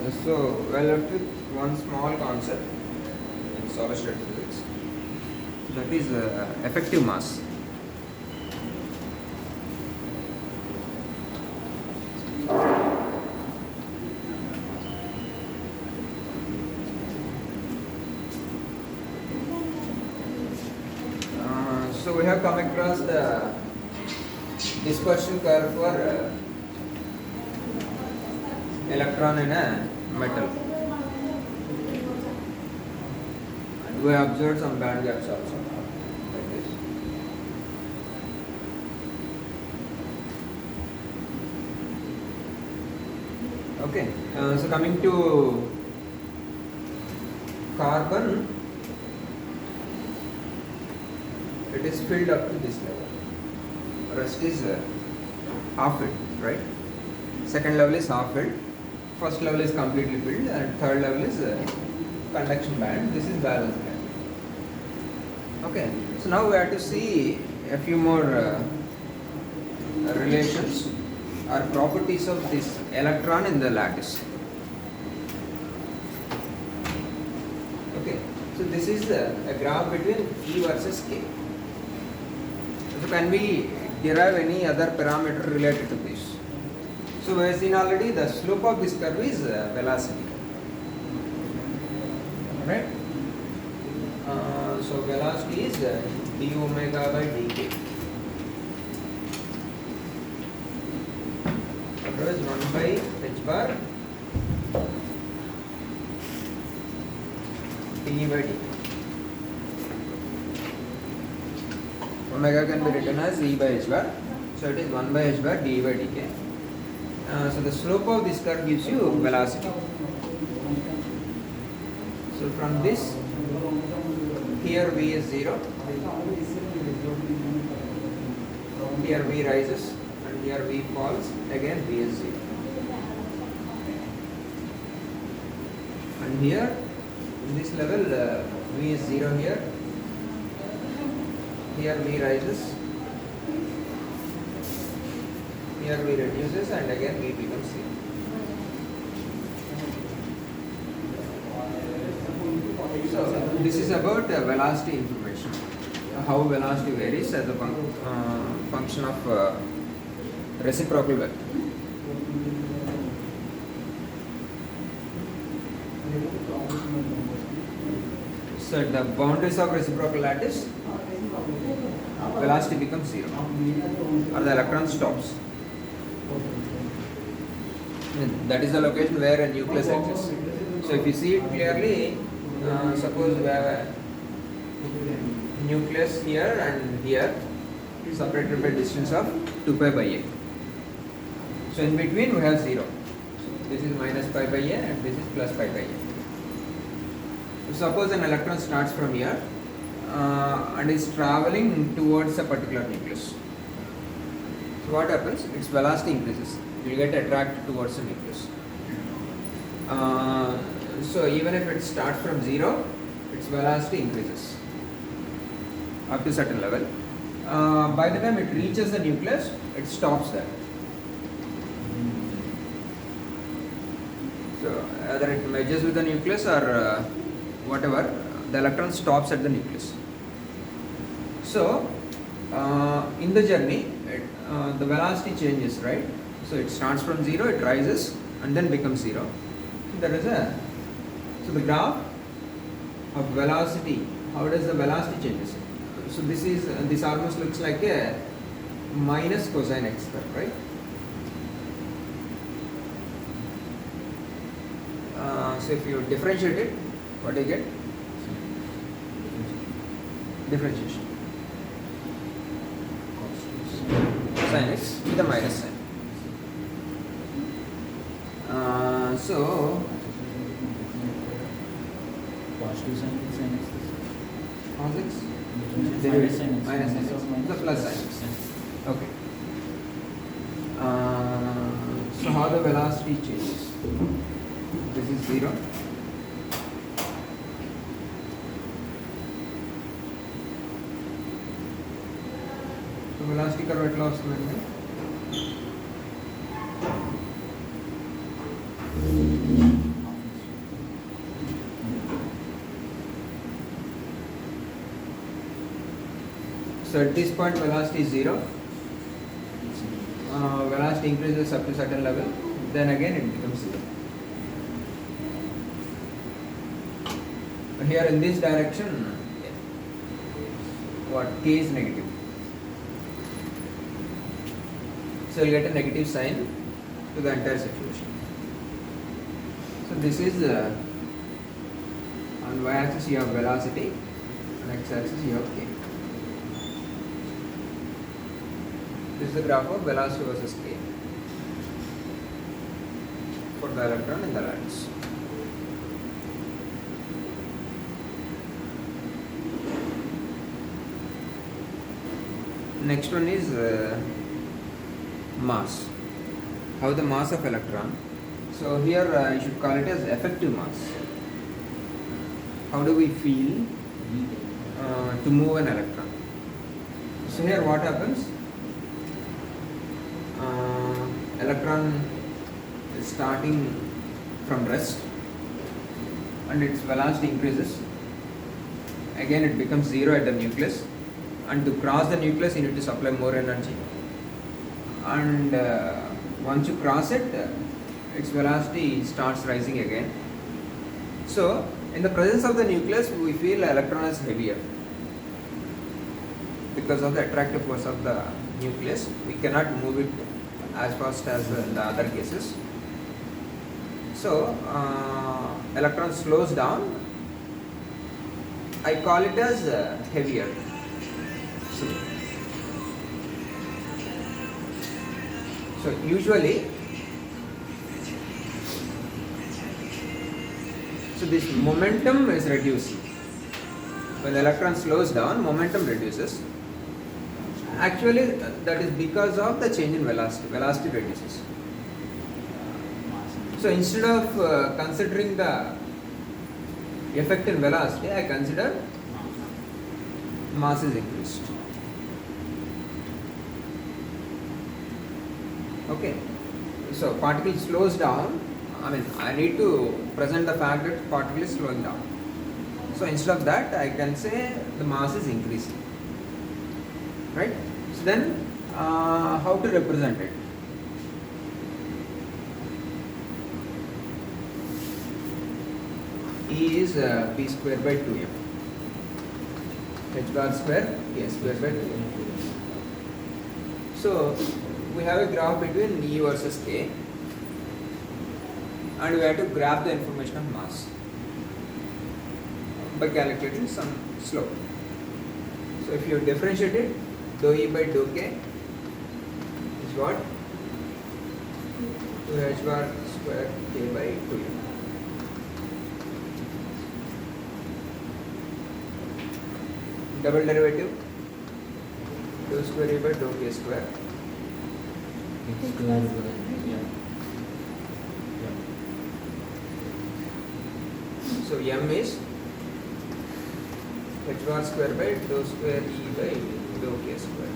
So we are left with one small concept in solid state physics, that is effective mass. So we have come across the dispersion curve for electron in a metal. And we observed some band gaps also, like this. Okay, so coming to carbon, it is filled up to this level. Rest is half filled, right? Second level is half filled. First level is completely filled, and third level is conduction band. This is valence band. Okay, so now we have to see a few more relations or properties of this electron in the lattice. Okay, so this is a graph between E versus K. So can we derive any other parameter related to this? So we have seen already the slope of this curve is velocity, right? So velocity is d omega by dk. Otherwise 1 by h bar d by dt. Omega can be written as E by h bar, so it is 1 by h bar d by dk. So the slope of this curve gives you velocity. So from this, here v is 0, here v rises, and here v falls, again v is 0. And here, in this level, v is 0 here, here v rises, here v reduces, and again v becomes 0. So this is about velocity information, how velocity varies as a function of reciprocal vector. So at the boundaries of reciprocal lattice, velocity becomes 0, or the electron stops. That is the location where a nucleus exists. So if you see it clearly, suppose we have a nucleus here and here, separated by distance of 2 pi by a. So in between we have 0. So this is minus pi by a and this is plus pi by a. So suppose an electron starts from here and is traveling towards a particular nucleus. So what happens? Its velocity increases. It will get attracted towards the nucleus. So even if it starts from 0, its velocity increases up to a certain level. By the time it reaches the nucleus, it stops there. So either it merges with the nucleus or whatever, the electron stops at the nucleus. So in the journey, the velocity changes, right? So it starts from 0, it rises and then becomes 0. So the graph of velocity, how does the velocity changes? So this almost looks like a minus cosine x curve, right? So if you differentiate it, what do you get? Differentiation. Sin x with a minus sign. So positive sin x. cos x Minus sin x. minus sin x, the plus sin x. Okay. So how the velocity changes? This is 0. So velocity curve ఎట్లా వస్తుందండి? So at this point velocity is 0. Velocity increases up to certain level, then again it becomes 0. Here in this direction, what k is negative. So you'll get a negative sign to the entire situation. So this is on y-axis you have velocity, on x-axis you have k. This is the graph of velocity versus k for the electron in the lattice. Next one is mass. How the mass of electron. So here you should call it as effective mass. How do we feel to move an electron? So here what happens? Electron is starting from rest and its velocity increases. Again it becomes 0 at the nucleus, and to cross the nucleus you need to supply more energy, and once you cross it, its velocity starts rising again. So in the presence of the nucleus we feel the electron is heavier because of the attractive force of the nucleus. We cannot move it as fast as in the other cases. So electron slows down. I call it as heavier. So usually, so this momentum is reducing. When the electron slows down, momentum reduces. Actually, that is because of the change in velocity. Velocity reduces. So instead of considering the effect in velocity, I consider mass is increased. Okay. So particle slows down. I need to present the fact that particle is slowing down. So instead of that, I can say the mass is increasing. Right? So then, how to represent it? E is p square by 2m. H bar square, k square by 2m. So we have a graph between E versus k, and we have to graph the information of mass by calculating some slope. So if you differentiate it, dou E by dou k is what? 2h bar square k by 2m. Double derivative, dou square E by dou k square. So m is h bar square by dou square E by dou k square.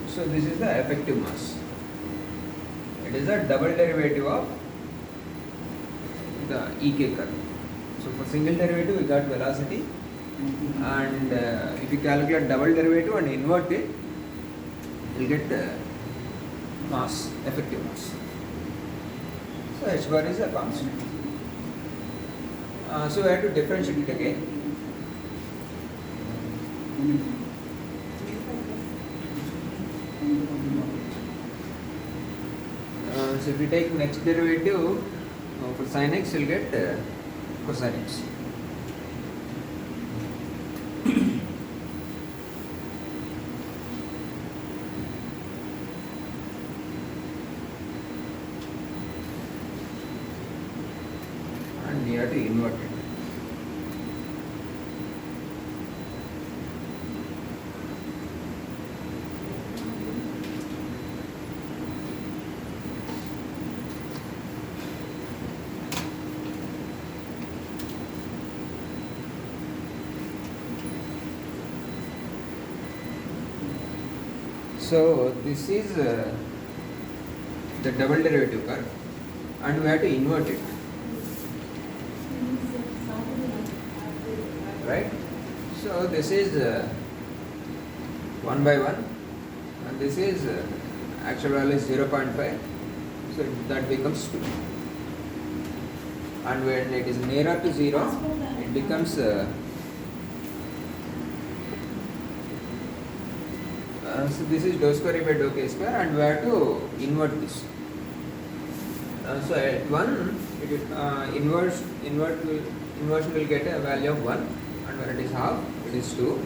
So this is the effective mass. It is a double derivative of the EK curve. So for single derivative we got velocity, and if you calculate double derivative and invert it, you will get mass, effective mass. So h bar is a constant. So we have to differentiate it again. So if you take next derivative for sin x, you will get cosine x. And you have to invert it. So this is the double derivative curve, and we have to invert it. right? So this is 1 by 1 and this is actual value is 0.5, so that becomes 2, and when it is nearer to 0 it becomes so this is dou square by dou k square, and we have to invert this. So at 1 it is inversion will get a value of 1, and when it is half it is 2,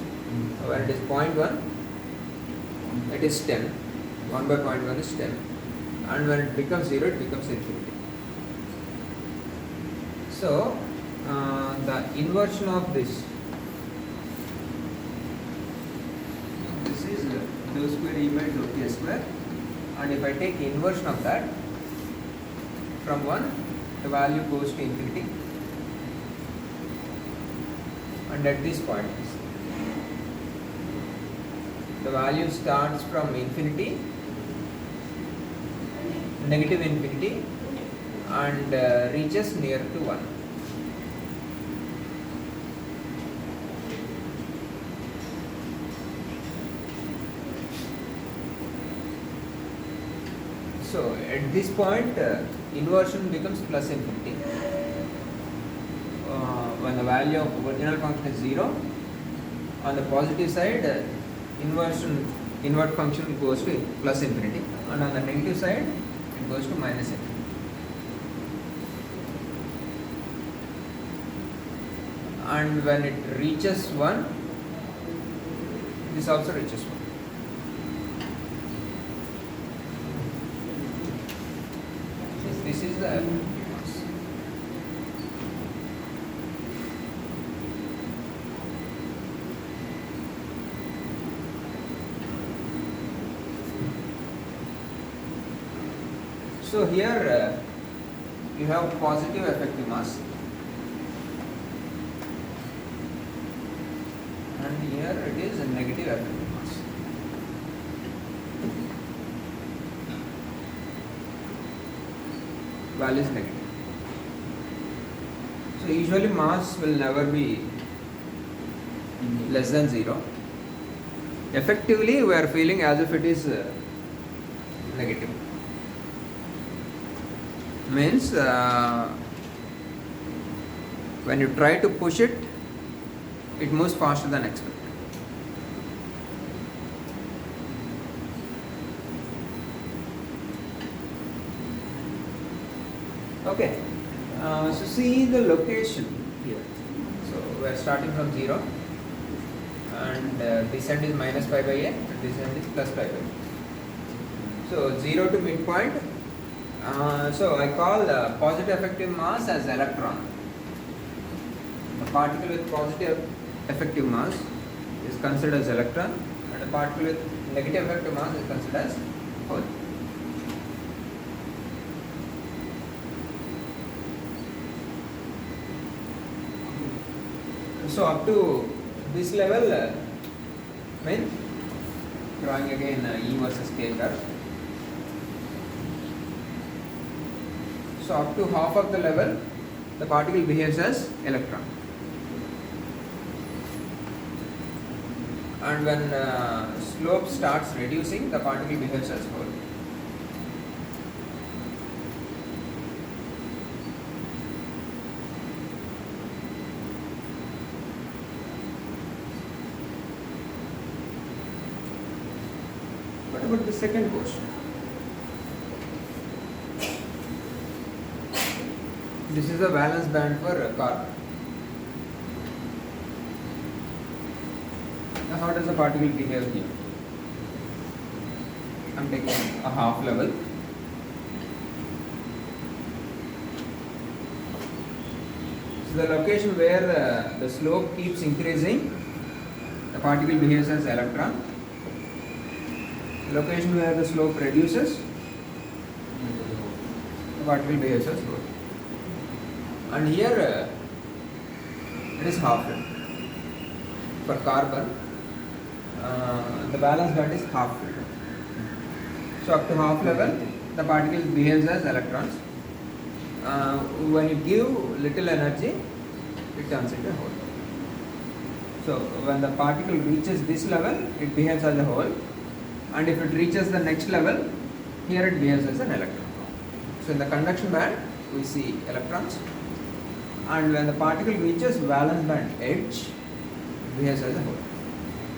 when it is 0.1 it is 10, 1 by 0.1 is 10, and when it becomes 0 it becomes infinity. So the inversion of this is dou square E by dou k square, and if I take inversion of that from 1, the value goes to infinity, and at this point the value starts from infinity, negative infinity, and reaches near to 1. So at this point inversion becomes plus infinity. When the value of original function is 0, on the positive side invert function goes to plus infinity, and on the negative side it goes to minus infinity. And when it reaches 1, this also reaches 1. This is the effective mass. So here you have positive effective mass, and here it is a negative effective mass. Value is negative. So usually mass will never be less than 0. Effectively we are feeling as if it is negative. Means when you try to push it, it moves faster than expected. Okay, so see the location here. So we are starting from 0, and this end is minus pi by a, and this end is plus pi by a. So 0 to midpoint. So I call positive effective mass as electron. The particle with positive effective mass is considered as electron, and the particle with negative effective mass is considered as hole. So up to this level, drawing again E versus K curve. So up to half of the level, the particle behaves as electron. And when slope starts reducing, the particle behaves as hole. What about the second question? This is the valence band for carbon. Now how does the particle behave here? I am taking a half level. So the location where the slope keeps increasing, the particle behaves as electron. The location where the slope reduces, the particle behaves as hole. And here it is half level. For carbon, the valence band is half level. So up to half level, the particle behaves as electrons. When you give little energy, it turns into a hole. So when the particle reaches this level, it behaves as a hole, and if it reaches the next level, here it behaves as an electron. So in the conduction band, we see electrons, and when the particle reaches valence band edge, it behaves as a hole.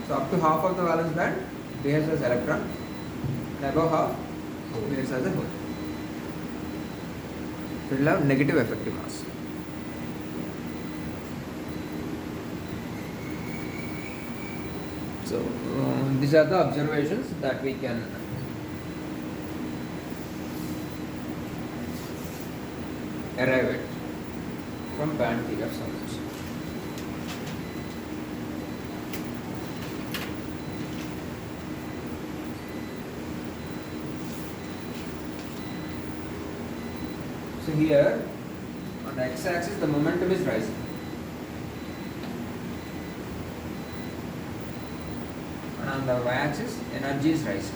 So up to half of the valence band behaves as electron, and above half behaves as a hole. So it will have negative effective mass. So these are the observations that we can arrive at from band theory of solids. So here on the x-axis the momentum is rising. And on the y-axis energy is rising.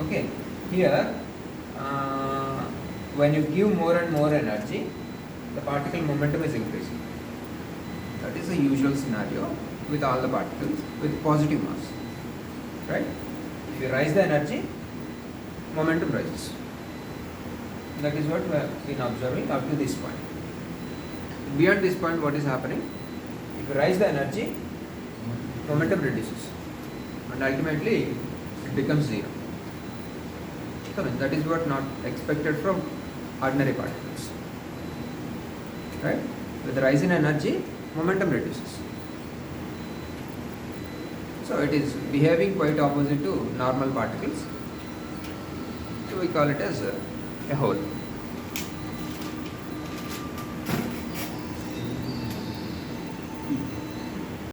Okay, here when you give more and more energy, the particle momentum is increasing. That is the usual scenario with all the particles with positive mass. Right? If you raise the energy, momentum rises. That is what we have been observing up to this point. Beyond this point, what is happening? If you raise the energy, momentum reduces, and ultimately it becomes zero. So that is what not expected from ordinary particles. Right? With the rise in energy, momentum reduces. So it is behaving quite opposite to normal particles. So we call it as a hole.